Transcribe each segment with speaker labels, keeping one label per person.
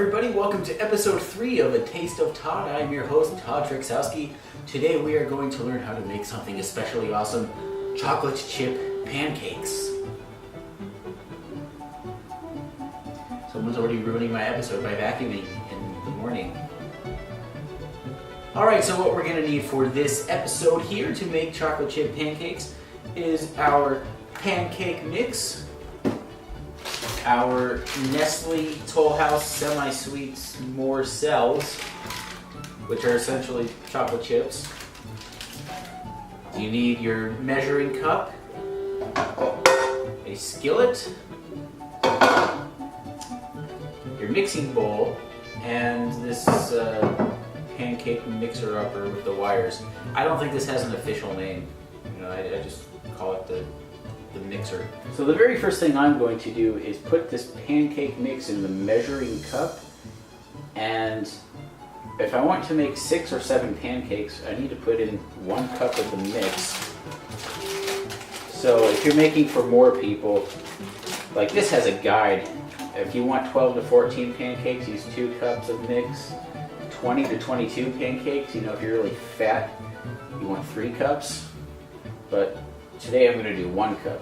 Speaker 1: everybody, welcome to episode 3 of A Taste of Todd. I'm your host, Todd Drecksauski. Today we are going to learn how to make something especially awesome, chocolate chip pancakes. Someone's already ruining my episode by vacuuming in the morning. Alright, so what we're going to need for this episode here to make chocolate chip pancakes is our pancake mix, our Nestle Toll House semi-sweet s'more cells, which are essentially chocolate chips. You need your measuring cup, a skillet, your mixing bowl, and this pancake mixer upper with the wires. I don't think this has an official name. I just call it the mixer. So the very first thing I'm going to do is put this pancake mix in the measuring cup, and if I want to make 6 or 7 pancakes, I need to put in 1 cup of the mix. So if you're making for more people, like this has a guide. If you want 12 to 14 pancakes, use 2 cups of mix. 20 to 22 pancakes, if you're really fat, you want 3 cups. But today I'm going to do 1 cup.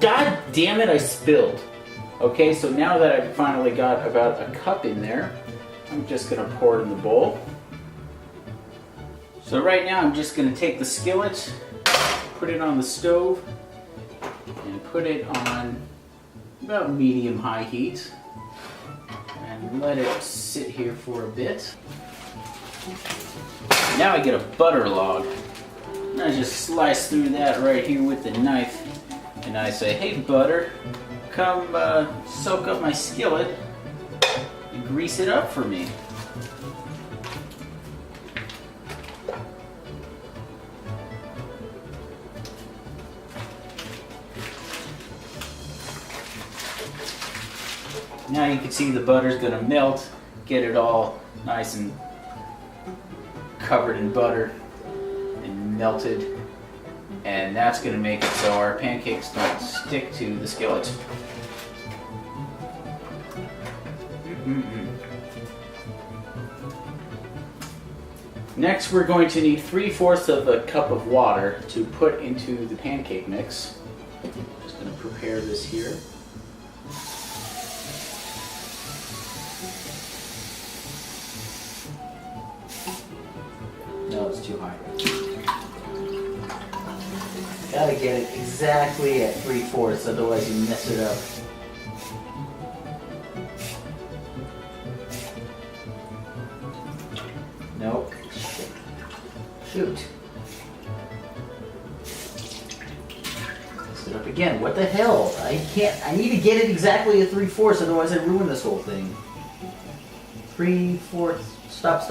Speaker 1: God damn it, I spilled. Okay, so now that I've finally got about a cup in there, I'm just going to pour it in the bowl. So right now I'm just going to take the skillet, put it on the stove, and put it on about medium-high heat, and let it sit here for a bit. Now I get a butter log, and I just slice through that right here with the knife, and I say, hey butter, come soak up my skillet and grease it up for me. Now you can see the butter's going to melt, get it all nice and covered in butter and melted, and that's going to make it so our pancakes don't stick to the skillet. Next we're going to need 3/4 of a cup of water to put into the pancake mix. Just going to prepare this here. No, it's too high. Gotta get it exactly at 3/4, otherwise you mess it up. Nope. Shoot. Mess it up again. What the hell? I need to get it exactly at 3/4, otherwise I ruin this whole thing. 3/4. Stop.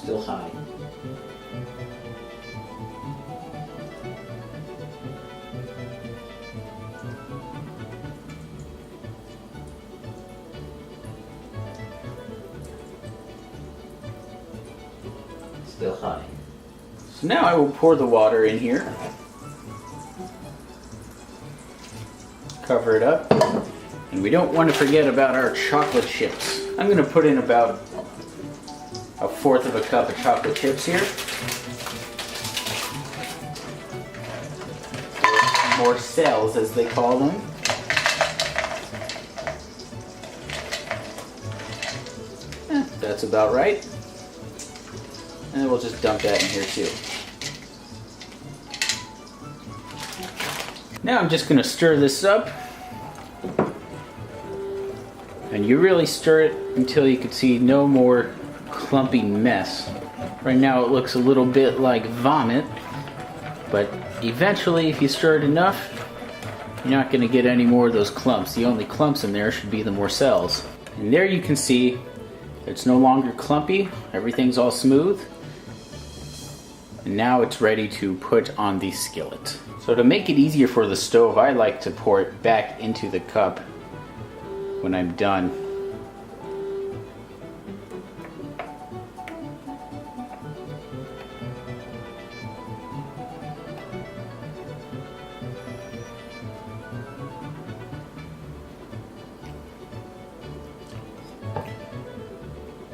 Speaker 1: Still high. Still high. So now I will pour the water in here. Cover it up. And we don't want to forget about our chocolate chips. I'm going to put in about 1/4 of a cup of chocolate chips here. More cells, as they call them. That's about right. And then we'll just dump that in here too. Now I'm just going to stir this up. And you really stir it until you can see no more clumpy mess. Right now it looks a little bit like vomit, but eventually if you stir it enough, you're not going to get any more of those clumps. The only clumps in there should be the more cells. And there you can see it's no longer clumpy, everything's all smooth. And now it's ready to put on the skillet. So to make it easier for the stove, I like to pour it back into the cup when I'm done.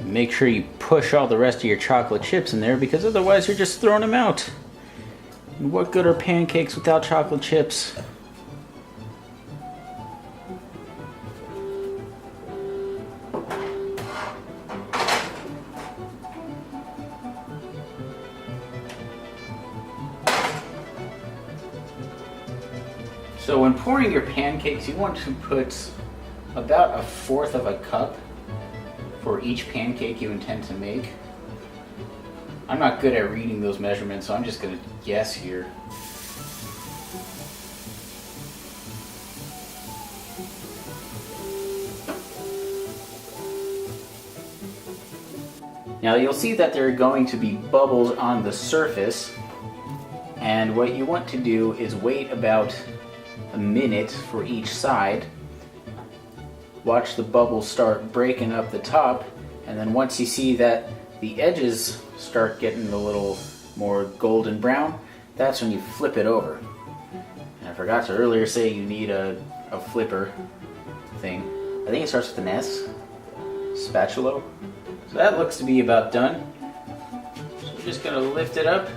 Speaker 1: Make sure you push all the rest of your chocolate chips in there, because otherwise you're just throwing them out. And what good are pancakes without chocolate chips? So when pouring your pancakes, you want to put about 1/4 of a cup for each pancake you intend to make. I'm not good at reading those measurements, so I'm just going to guess here. Now you'll see that there are going to be bubbles on the surface, and what you want to do is wait about a minute for each side. Watch the bubbles start breaking up the top, and then once you see that the edges start getting a little more golden brown, that's when you flip it over. And I forgot to earlier say you need a flipper thing. I think it starts with an S. Spatula. So that looks to be about done. So we're just gonna lift it up,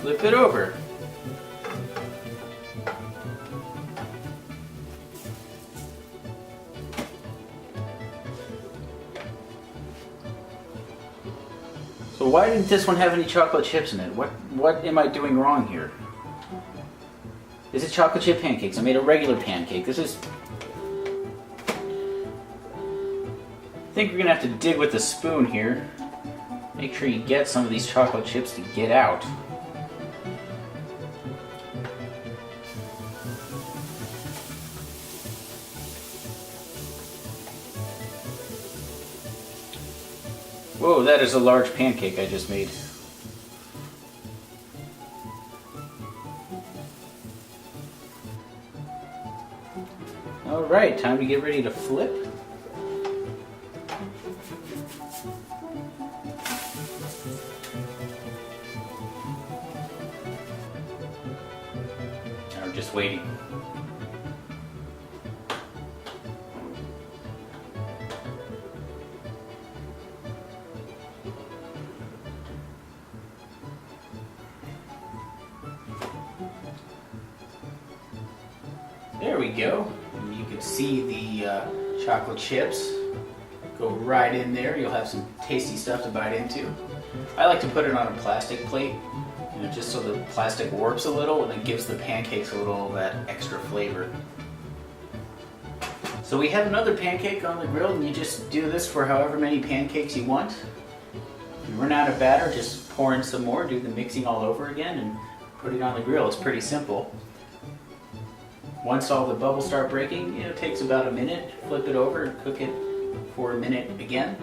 Speaker 1: flip it over. So why didn't this one have any chocolate chips in it? What am I doing wrong here? This is chocolate chip pancakes. I made a regular pancake. This is... I think we're gonna have to dig with a spoon here. Make sure you get some of these chocolate chips to get out. Whoa, that is a large pancake I just made. Alright, time to get ready to flip. Now we're just waiting. There we go. You can see the chocolate chips go right in there. You'll have some tasty stuff to bite into. I like to put it on a plastic plate, just so the plastic warps a little and it gives the pancakes a little of that extra flavor. So we have another pancake on the grill, and you just do this for however many pancakes you want. If you run out of batter, just pour in some more, do the mixing all over again, and put it on the grill. It's pretty simple. Once all the bubbles start breaking, it takes about a minute. Flip it over and cook it for a minute again.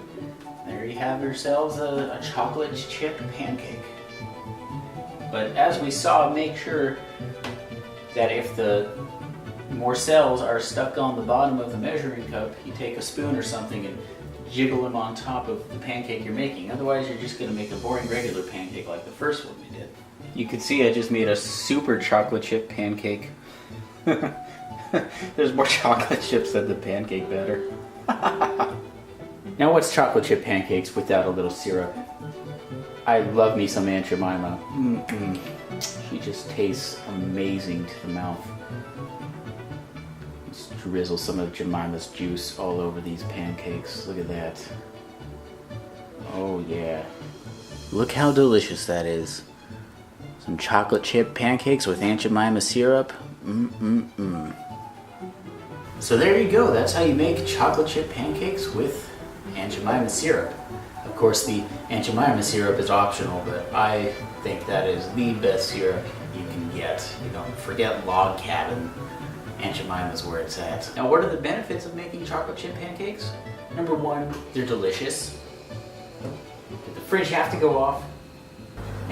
Speaker 1: There you have yourselves a chocolate chip pancake. But as we saw, make sure that if the morsels are stuck on the bottom of the measuring cup, you take a spoon or something and jiggle them on top of the pancake you're making. Otherwise, you're just going to make a boring regular pancake like the first one we did. You can see I just made a super chocolate chip pancake. There's more chocolate chips than the pancake batter. Now what's chocolate chip pancakes without a little syrup? I love me some Aunt Jemima. She just tastes amazing to the mouth. Let's drizzle some of Jemima's juice all over these pancakes. Look at that. Oh yeah. Look how delicious that is. Some chocolate chip pancakes with Aunt Jemima syrup. So there you go. That's how you make chocolate chip pancakes with Aunt Jemima syrup. Of course, the Aunt Jemima syrup is optional, but I think that is the best syrup you can get. You know, forget Log Cabin. Aunt Jemima's where it's at. Now, what are the benefits of making chocolate chip pancakes? Number one, they're delicious. Did the fridge have to go off?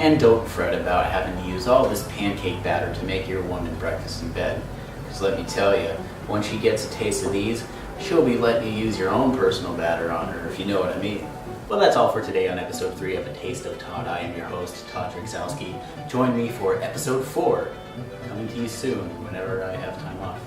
Speaker 1: And don't fret about having to use all this pancake batter to make your woman breakfast in bed. Because let me tell you, once she gets a taste of these, she'll be letting you use your own personal batter on her, if you know what I mean. Well, that's all for today on episode 3 of A Taste of Todd. I am your host, Todd Drecksauski. Join me for episode 4, coming to you soon, whenever I have time off.